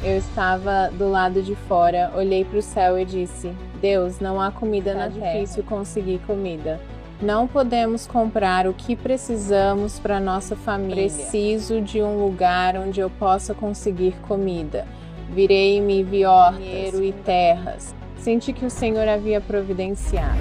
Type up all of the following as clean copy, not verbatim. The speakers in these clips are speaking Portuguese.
Eu estava do lado de fora, olhei para o céu e disse: Deus, não há comida na terra. É difícil conseguir comida. Não podemos comprar o que precisamos para nossa família. Preciso de um lugar onde eu possa conseguir comida. Virei-me e vi hortas, dinheiro e terras. Senti que o Senhor havia providenciado.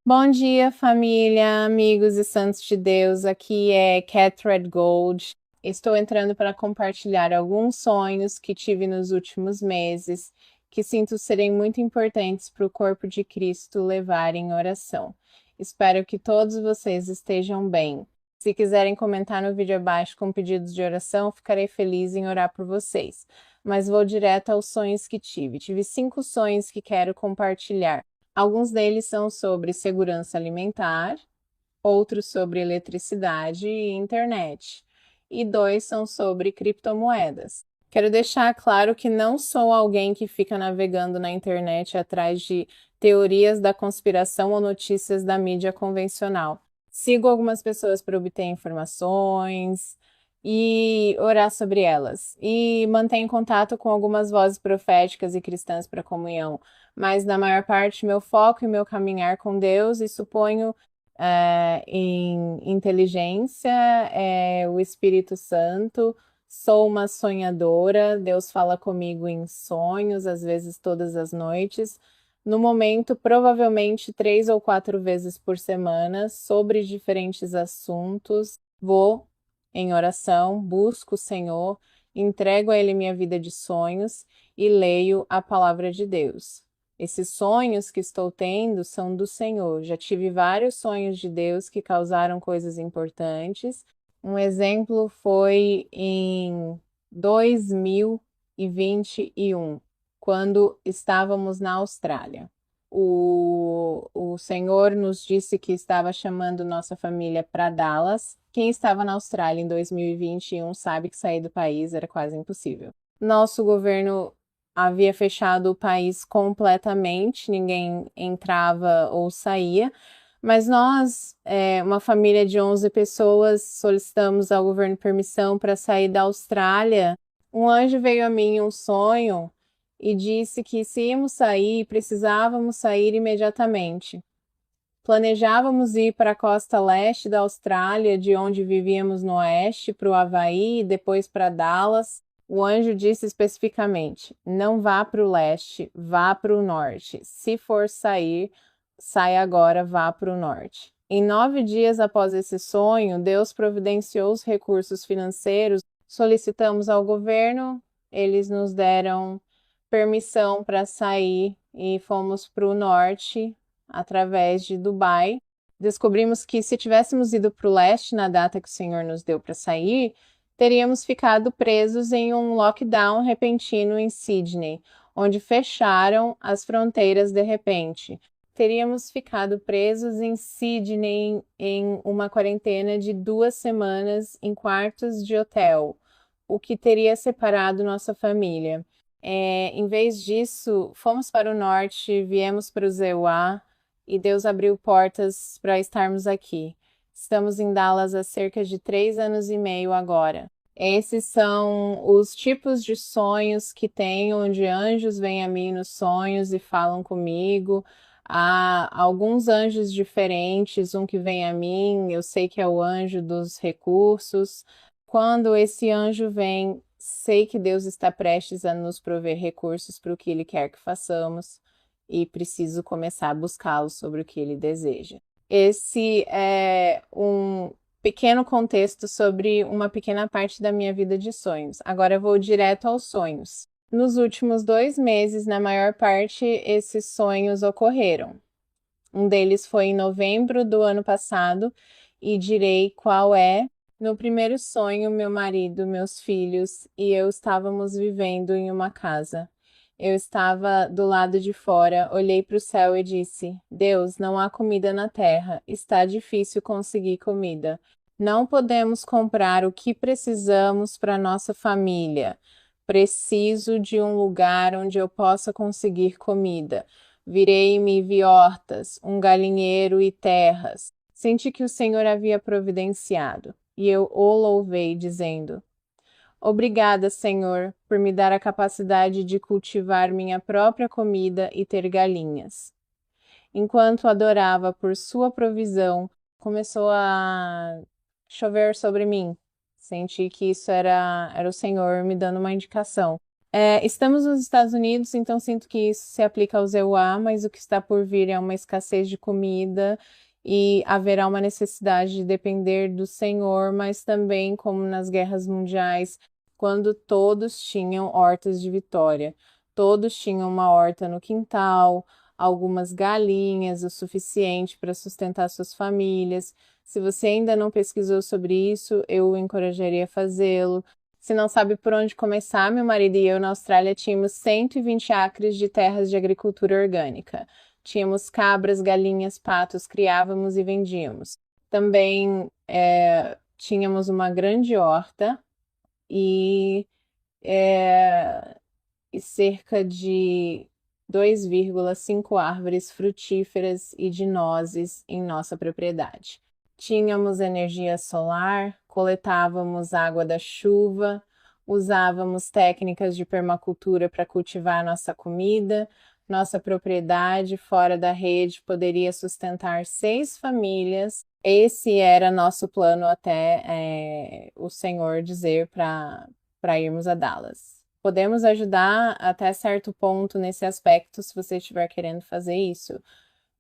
Bom dia, família, amigos e santos de Deus. Aqui é Cat Red Gold. Estou entrando para compartilhar alguns sonhos que tive nos últimos meses, que sinto serem muito importantes para o corpo de Cristo levar em oração. Espero que todos vocês estejam bem. Se quiserem comentar no vídeo abaixo com pedidos de oração, ficarei feliz em orar por vocês. Mas vou direto aos sonhos que tive. Tive 5 sonhos que quero compartilhar. Alguns deles são sobre segurança alimentar, outros sobre eletricidade e internet, e 2 são sobre criptomoedas. Quero deixar claro que não sou alguém que fica navegando na internet atrás de teorias da conspiração ou notícias da mídia convencional. Sigo algumas pessoas para obter informações e orar sobre elas. E mantenho contato com algumas vozes proféticas e cristãs para comunhão. Mas, na maior parte, meu foco e meu caminhar com Deus, e suponho em inteligência, o Espírito Santo. Sou uma sonhadora, Deus fala comigo em sonhos, às vezes todas as noites. No momento, provavelmente 3 ou 4 vezes por semana, sobre diferentes assuntos. Vou em oração, busco o Senhor, entrego a Ele minha vida de sonhos e leio a palavra de Deus. Esses sonhos que estou tendo são do Senhor. Já tive vários sonhos de Deus que causaram coisas importantes. Um exemplo foi em 2021, quando estávamos na Austrália. O Senhor nos disse que estava chamando nossa família para Dallas. Quem estava na Austrália em 2021 sabe que sair do país era quase impossível. Nosso governo havia fechado o país completamente, ninguém entrava ou saía, mas nós, uma família de 11 pessoas, solicitamos ao governo permissão para sair da Austrália. Um anjo veio a mim em um sonho e disse que se íamos sair, precisávamos sair imediatamente. Planejávamos ir para a costa leste da Austrália, de onde vivíamos no oeste, para o Havaí e depois para Dallas. O anjo disse especificamente: não vá para o leste, vá para o norte. Se for sair, saia agora, vá para o norte. Em 9 dias após esse sonho, Deus providenciou os recursos financeiros. Solicitamos ao governo, eles nos deram permissão para sair e fomos para o norte através de Dubai. Descobrimos que se tivéssemos ido para o leste na data que o Senhor nos deu para sair, teríamos ficado presos em um lockdown repentino em Sydney, onde fecharam as fronteiras de repente. Teríamos ficado presos em Sydney em uma quarentena de 2 semanas em quartos de hotel, o que teria separado nossa família. Em vez disso, fomos para o norte, viemos para o Zeuá e Deus abriu portas para estarmos aqui. Estamos em Dallas há cerca de 3 anos e meio agora. Esses são os tipos de sonhos que tenho, onde anjos vêm a mim nos sonhos e falam comigo. Há alguns anjos diferentes, um que vem a mim, eu sei que é o anjo dos recursos. Quando esse anjo vem, sei que Deus está prestes a nos prover recursos para o que Ele quer que façamos e preciso começar a buscá-lo sobre o que Ele deseja. Esse é um pequeno contexto sobre uma pequena parte da minha vida de sonhos. Agora eu vou direto aos sonhos. Nos últimos 2 meses, na maior parte, esses sonhos ocorreram. Um deles foi em novembro do ano passado e direi qual é. No primeiro sonho, meu marido, meus filhos e eu estávamos vivendo em uma casa. Eu estava do lado de fora, olhei para o céu e disse: Deus, não há comida na terra, está difícil conseguir comida. Não podemos comprar o que precisamos para nossa família. Preciso de um lugar onde eu possa conseguir comida. Virei-me e vi hortas, um galinheiro e terras. Senti que o Senhor havia providenciado, e eu o louvei, dizendo: Obrigada, Senhor, por me dar a capacidade de cultivar minha própria comida e ter galinhas. Enquanto adorava por sua provisão, começou a chover sobre mim. Senti que isso era o Senhor me dando uma indicação. Estamos nos Estados Unidos, então sinto que isso se aplica ao EUA, mas o que está por vir é uma escassez de comida e haverá uma necessidade de depender do Senhor, mas também, como nas guerras mundiais, quando todos tinham hortas de vitória, todos tinham uma horta no quintal, algumas galinhas, o suficiente para sustentar suas famílias. Se você ainda não pesquisou sobre isso, eu o encorajaria a fazê-lo. Se não sabe por onde começar, meu marido e eu na Austrália tínhamos 120 acres de terras de agricultura orgânica. Tínhamos cabras, galinhas, patos, criávamos e vendíamos. Também tínhamos uma grande horta e, e cerca de 2,5 árvores frutíferas e de nozes em nossa propriedade. Tínhamos energia solar, coletávamos água da chuva, usávamos técnicas de permacultura para cultivar nossa comida. Nossa propriedade fora da rede poderia sustentar 6 famílias. Esse era nosso plano até o Senhor dizer para irmos a Dallas. Podemos ajudar até certo ponto nesse aspecto se você estiver querendo fazer isso.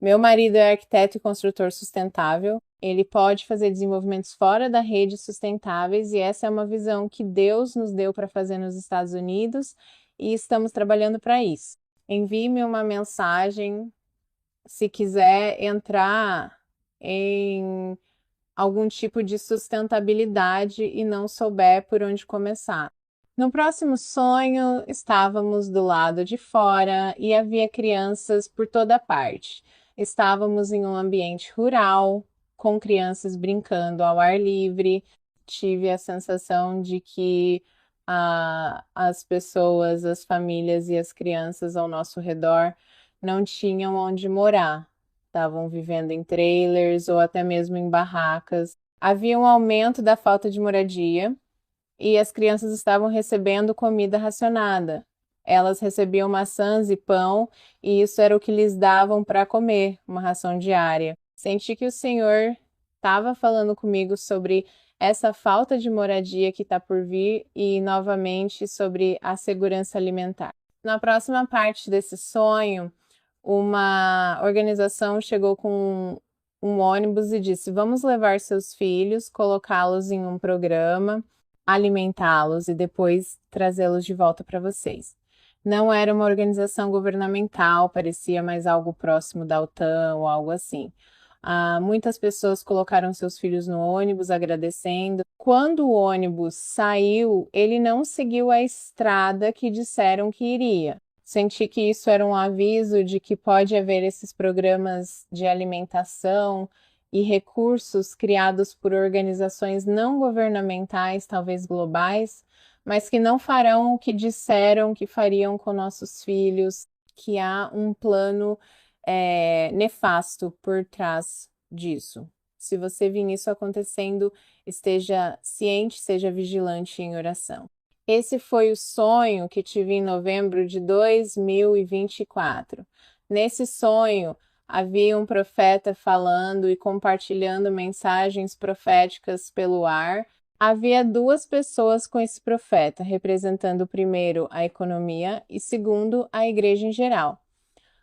Meu marido é arquiteto e construtor sustentável. Ele pode fazer desenvolvimentos fora da rede sustentáveis e essa é uma visão que Deus nos deu para fazer nos Estados Unidos e estamos trabalhando para isso. Envie-me uma mensagem se quiser entrar em algum tipo de sustentabilidade e não souber por onde começar. No próximo sonho, estávamos do lado de fora e havia crianças por toda parte. Estávamos em um ambiente rural, com crianças brincando ao ar livre. Tive a sensação de que as pessoas, as famílias e as crianças ao nosso redor não tinham onde morar. Estavam vivendo em trailers ou até mesmo em barracas. Havia um aumento da falta de moradia e as crianças estavam recebendo comida racionada. Elas recebiam maçãs e pão, e isso era o que lhes davam para comer, uma ração diária. Senti que o Senhor estava falando comigo sobre essa falta de moradia que está por vir e, novamente, sobre a segurança alimentar. Na próxima parte desse sonho, uma organização chegou com um ônibus e disse: Vamos levar seus filhos, colocá-los em um programa, alimentá-los e depois trazê-los de volta para vocês. Não era uma organização governamental, parecia mais algo próximo da OTAN ou algo assim. Muitas pessoas colocaram seus filhos no ônibus agradecendo. Quando o ônibus saiu, ele não seguiu a estrada que disseram que iria. Senti que isso era um aviso de que pode haver esses programas de alimentação e recursos criados por organizações não governamentais, talvez globais, mas que não farão o que disseram que fariam com nossos filhos, que há um plano nefasto por trás disso. Se você vir isso acontecendo, esteja ciente, seja vigilante em oração. Esse foi o sonho que tive em novembro de 2024. Nesse sonho, havia um profeta falando e compartilhando mensagens proféticas pelo ar. Havia 2 pessoas com esse profeta, representando primeiro a economia e segundo a igreja em geral.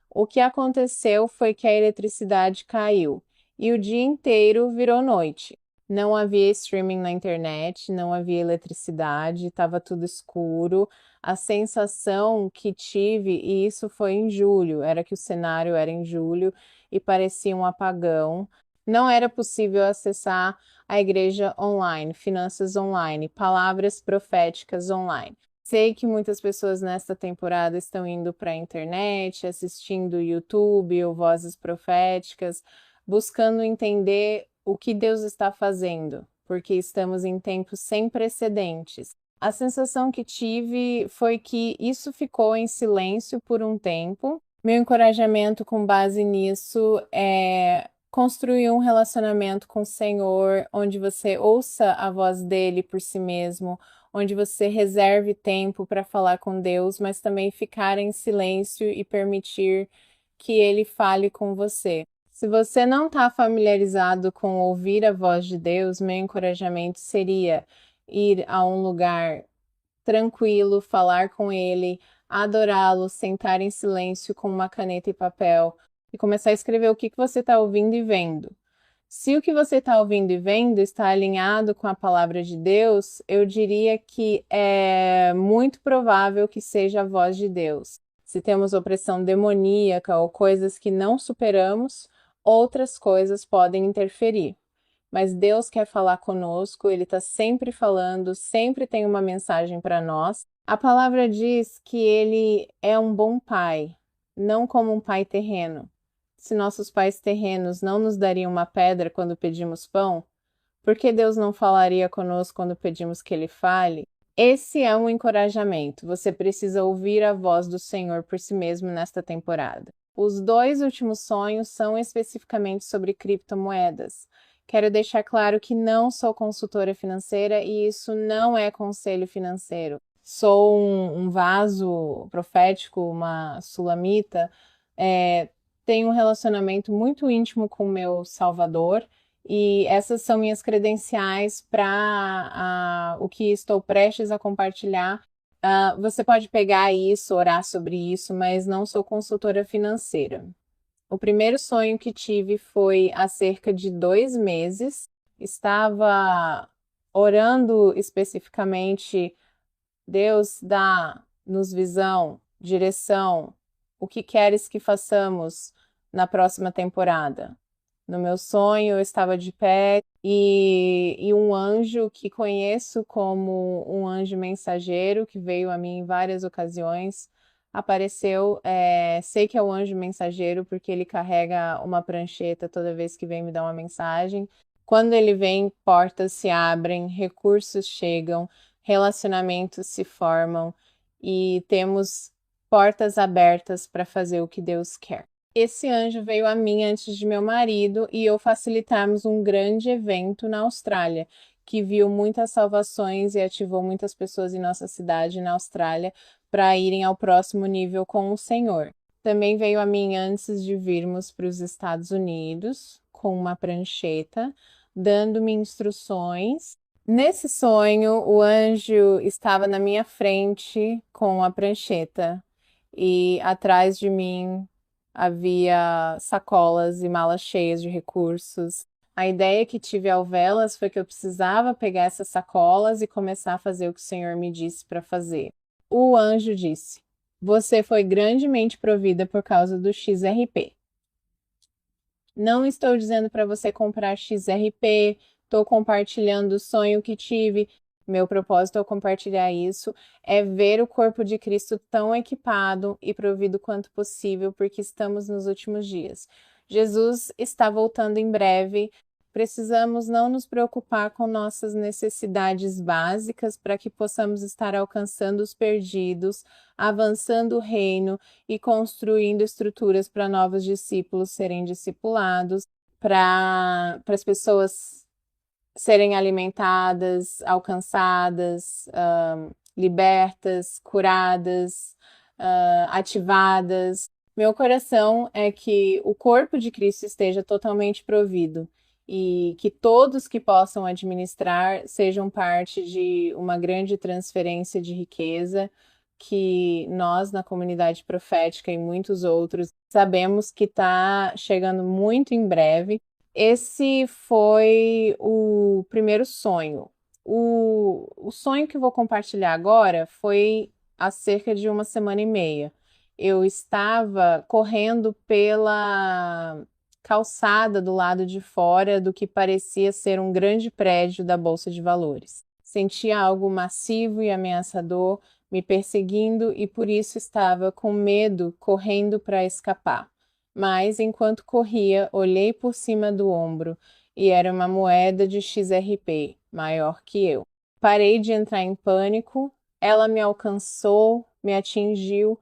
O que aconteceu foi que a eletricidade caiu e o dia inteiro virou noite. Não havia streaming na internet, não havia eletricidade, estava tudo escuro. A sensação que tive, e isso foi em julho, era que o cenário era em julho e parecia um apagão. Não era possível acessar a igreja online, finanças online, palavras proféticas online. Sei que muitas pessoas nesta temporada estão indo para a internet, assistindo YouTube ou vozes proféticas, buscando entender o que Deus está fazendo, porque estamos em tempos sem precedentes. A sensação que tive foi que isso ficou em silêncio por um tempo, Meu encorajamento com base nisso é construir um relacionamento com o Senhor, onde você ouça a voz dele por si mesmo, onde você reserve tempo para falar com Deus, mas também ficar em silêncio e permitir que ele fale com você. Se você não está familiarizado com ouvir a voz de Deus, meu encorajamento seria ir a um lugar tranquilo, falar com ele, adorá-lo, sentar em silêncio com uma caneta e papel e começar a escrever o que você está ouvindo e vendo. Se o que você está ouvindo e vendo está alinhado com a palavra de Deus, eu diria que é muito provável que seja a voz de Deus. Se temos opressão demoníaca ou coisas que não superamos, outras coisas podem interferir. Mas Deus quer falar conosco, Ele está sempre falando, sempre tem uma mensagem para nós. A palavra diz que Ele é um bom pai, não como um pai terreno. Se nossos pais terrenos não nos dariam uma pedra quando pedimos pão, por que Deus não falaria conosco quando pedimos que Ele fale? Esse é um encorajamento. Você precisa ouvir a voz do Senhor por si mesmo nesta temporada. Os dois últimos sonhos são especificamente sobre criptomoedas. Quero deixar claro que não sou consultora financeira e isso não é conselho financeiro. Sou um vaso profético, uma sulamita, tenho um relacionamento muito íntimo com o meu Salvador e essas são minhas credenciais para o que estou prestes a compartilhar. Você pode pegar isso, orar sobre isso, mas não sou consultora financeira. O primeiro sonho que tive foi há cerca de 2 meses. Estava orando especificamente, Deus dá-nos visão, direção, o que queres que façamos na próxima temporada. No meu sonho, eu estava de pé e um anjo que conheço como um anjo mensageiro, que veio a mim em várias ocasiões, apareceu. Sei que é o anjo mensageiro porque ele carrega uma prancheta toda vez que vem me dar uma mensagem. Quando ele vem, portas se abrem, recursos chegam, relacionamentos se formam e temos portas abertas para fazer o que Deus quer. Esse anjo veio a mim antes de meu marido e eu facilitarmos um grande evento na Austrália, que viu muitas salvações e ativou muitas pessoas em nossa cidade, na Austrália, para irem ao próximo nível com o Senhor. Também veio a mim antes de virmos para os Estados Unidos, com uma prancheta, dando-me instruções. Nesse sonho, o anjo estava na minha frente com a prancheta e atrás de mim havia sacolas e malas cheias de recursos. A ideia que tive ao vê-las foi que eu precisava pegar essas sacolas e começar a fazer o que o Senhor me disse para fazer. O anjo disse: Você foi grandemente provida por causa do XRP. Não estou dizendo para você comprar XRP, estou compartilhando o sonho que tive. Meu propósito ao compartilhar isso é ver o corpo de Cristo tão equipado e provido quanto possível, porque estamos nos últimos dias. Jesus está voltando em breve. Precisamos não nos preocupar com nossas necessidades básicas para que possamos estar alcançando os perdidos, avançando o reino e construindo estruturas para novos discípulos serem discipulados, para as pessoas serem alimentadas, alcançadas, libertas, curadas, ativadas. Meu coração é que o corpo de Cristo esteja totalmente provido e que todos que possam administrar sejam parte de uma grande transferência de riqueza que nós, na comunidade profética e muitos outros, sabemos que está chegando muito em breve. Esse foi o primeiro sonho. O sonho que eu vou compartilhar agora foi há cerca de 1 semana e meia. Eu estava correndo pela calçada do lado de fora do que parecia ser um grande prédio da Bolsa de Valores. Sentia algo massivo e ameaçador me perseguindo e por isso estava com medo, correndo para escapar. Mas enquanto corria, olhei por cima do ombro e era uma moeda de XRP, maior que eu. Parei de entrar em pânico, ela me alcançou, me atingiu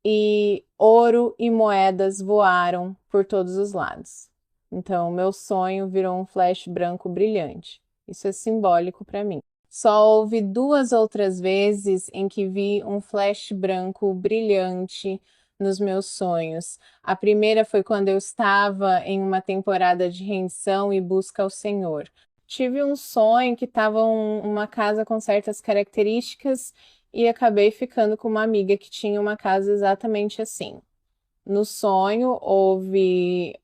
e ouro e moedas voaram por todos os lados. Então, meu sonho virou um flash branco brilhante. Isso é simbólico para mim. Só houve 2 outras vezes em que vi um flash branco brilhante nos meus sonhos. A primeira foi quando eu estava em uma temporada de rendição e busca ao Senhor. Tive um sonho que estava uma casa com certas características e acabei ficando com uma amiga que tinha uma casa exatamente assim. No sonho houve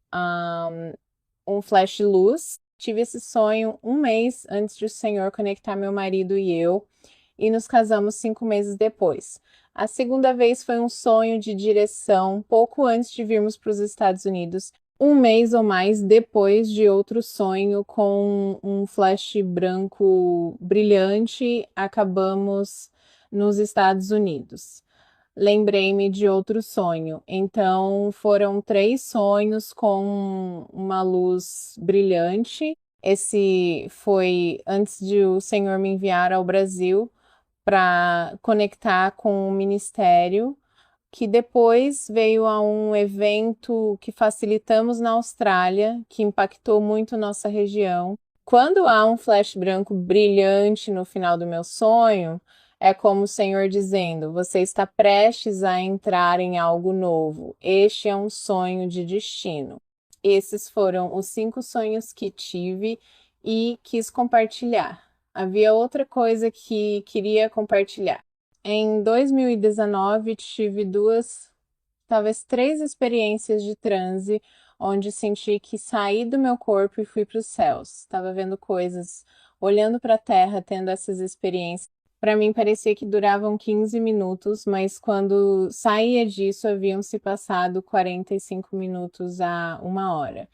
um flash de luz. Tive esse sonho um mês antes de o Senhor conectar meu marido e eu, e nos casamos 5 meses depois. A segunda vez foi um sonho de direção, pouco antes de virmos para os Estados Unidos, um mês ou mais depois de outro sonho com um flash branco brilhante, acabamos nos Estados Unidos. Lembrei-me de outro sonho. Então, foram 3 sonhos com uma luz brilhante. Esse foi antes de o Senhor me enviar ao Brasil para conectar com o ministério, que depois veio a um evento que facilitamos na Austrália, que impactou muito nossa região. Quando há um flash branco brilhante no final do meu sonho, é como o Senhor dizendo: você está prestes a entrar em algo novo. Este é um sonho de destino. Esses foram os 5 sonhos que tive e quis compartilhar. Havia outra coisa que queria compartilhar. Em 2019, tive 2, talvez 3 experiências de transe onde senti que saí do meu corpo e fui para os céus. Estava vendo coisas, olhando para a terra, tendo essas experiências. Para mim parecia que duravam 15 minutos, mas quando saía disso haviam se passado 45 minutos a 1 hora.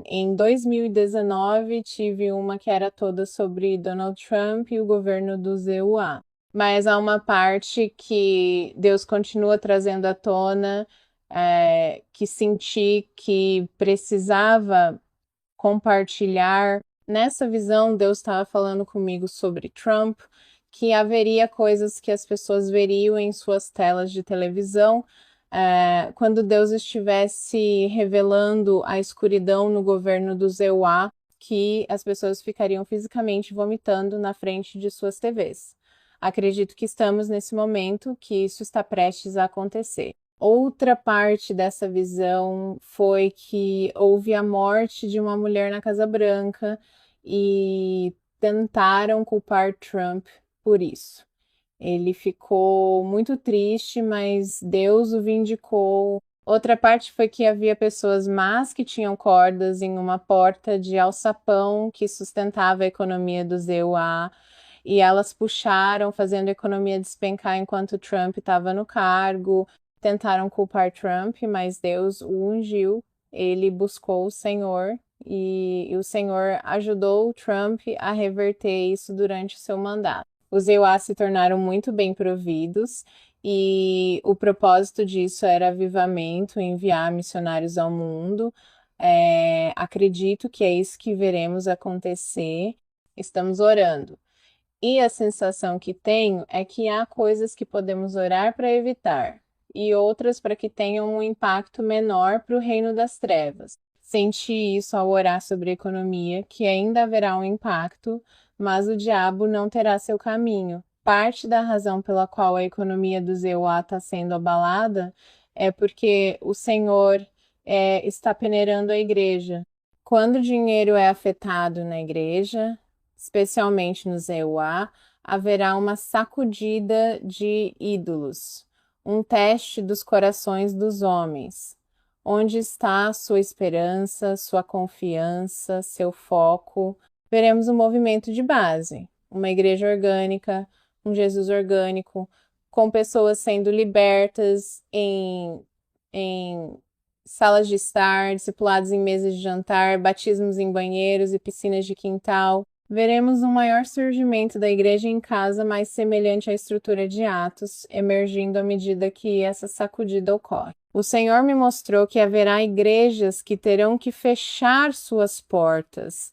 Em 2019 tive uma que era toda sobre Donald Trump e o governo do ZUA. Mas há uma parte que Deus continua trazendo à tona, que senti que precisava compartilhar. Nessa visão, Deus estava falando comigo sobre Trump, que haveria coisas que as pessoas veriam em suas telas de televisão, quando Deus estivesse revelando a escuridão no governo do ZEUA, que as pessoas ficariam fisicamente vomitando na frente de suas TVs. Acredito que estamos nesse momento, que isso está prestes a acontecer. Outra parte dessa visão foi que houve a morte de uma mulher na Casa Branca e tentaram culpar Trump por isso. Ele ficou muito triste, mas Deus o vindicou. Outra parte foi que havia pessoas más que tinham cordas em uma porta de alçapão que sustentava a economia do ZEUA, e elas puxaram, fazendo a economia despencar enquanto Trump estava no cargo. Tentaram culpar Trump, mas Deus o ungiu. Ele buscou o Senhor e o Senhor ajudou o Trump a reverter isso durante o seu mandato. Os EUA se tornaram muito bem providos e o propósito disso era avivamento, enviar missionários ao mundo. Acredito que é isso que veremos acontecer. Estamos orando. E a sensação que tenho é que há coisas que podemos orar para evitar e outras para que tenham um impacto menor para o reino das trevas. Senti isso ao orar sobre economia, que ainda haverá um impacto, mas o diabo não terá seu caminho. Parte da razão pela qual a economia do ZEUA está sendo abalada é porque o Senhor está peneirando a igreja. Quando o dinheiro é afetado na igreja, especialmente no ZEUA, haverá uma sacudida de ídolos, um teste dos corações dos homens. Onde está sua esperança, sua confiança, seu foco? Veremos um movimento de base, uma igreja orgânica, um Jesus orgânico, com pessoas sendo libertas em salas de estar, discipulados em mesas de jantar, batismos em banheiros e piscinas de quintal. Veremos um maior surgimento da igreja em casa, mais semelhante à estrutura de Atos, emergindo à medida que essa sacudida ocorre. O Senhor me mostrou que haverá igrejas que terão que fechar suas portas,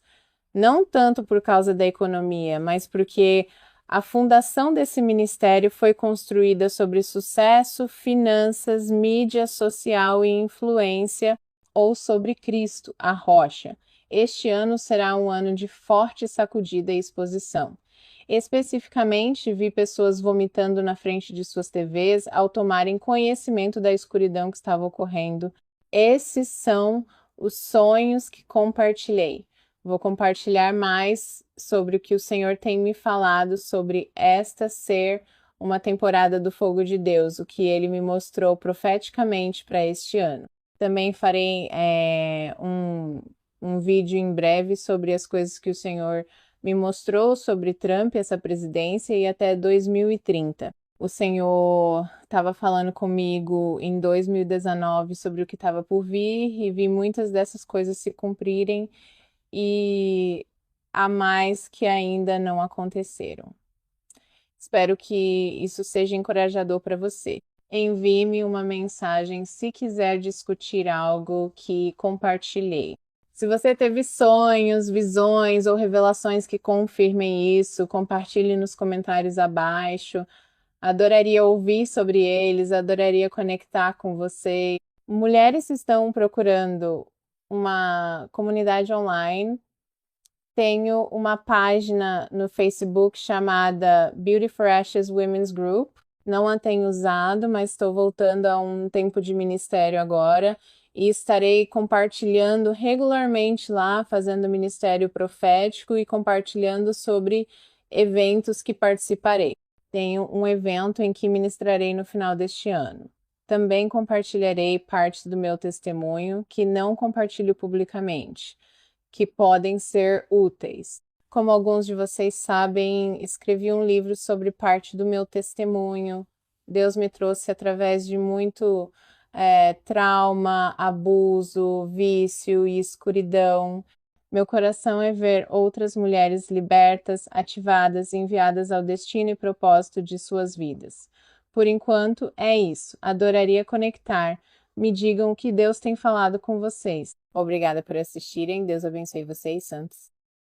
não tanto por causa da economia, mas porque A fundação desse ministério foi construída sobre sucesso, finanças, mídia social e influência, ou sobre Cristo, a rocha. Este ano será um ano de forte sacudida e exposição. Especificamente, vi pessoas vomitando na frente de suas TVs ao tomarem conhecimento da escuridão que estava ocorrendo. Esses são os sonhos que compartilhei. Vou compartilhar mais sobre o que o Senhor tem me falado sobre esta ser uma temporada do fogo de Deus, o que Ele me mostrou profeticamente para este ano. Também farei um vídeo em breve sobre as coisas que o Senhor me mostrou sobre Trump, essa presidência, e até 2030. O Senhor estava falando comigo em 2019 sobre o que estava por vir e vi muitas dessas coisas se cumprirem e há mais que ainda não aconteceram. Espero que isso seja encorajador para você. Envie-me uma mensagem se quiser discutir algo que compartilhei. Se você teve sonhos, visões ou revelações que confirmem isso, compartilhe nos comentários abaixo. Adoraria ouvir sobre eles, adoraria conectar com você. Mulheres estão procurando uma comunidade online. Tenho uma página no Facebook chamada Beauty for Ashes Women's Group. Não a tenho usado, mas estou voltando a um tempo de ministério agora e estarei compartilhando regularmente lá, fazendo ministério profético e compartilhando sobre eventos que participarei. Tenho um evento em que ministrarei no final deste ano. Também compartilharei partes do meu testemunho que não compartilho publicamente, que podem ser úteis. Como alguns de vocês sabem, escrevi um livro sobre parte do meu testemunho. Deus me trouxe através de muito trauma, abuso, vício e escuridão. Meu coração é ver outras mulheres libertas, ativadas, enviadas ao destino e propósito de suas vidas. Por enquanto, é isso. Adoraria conectar. Me digam o que Deus tem falado com vocês. Obrigada por assistirem. Deus abençoe vocês, santos.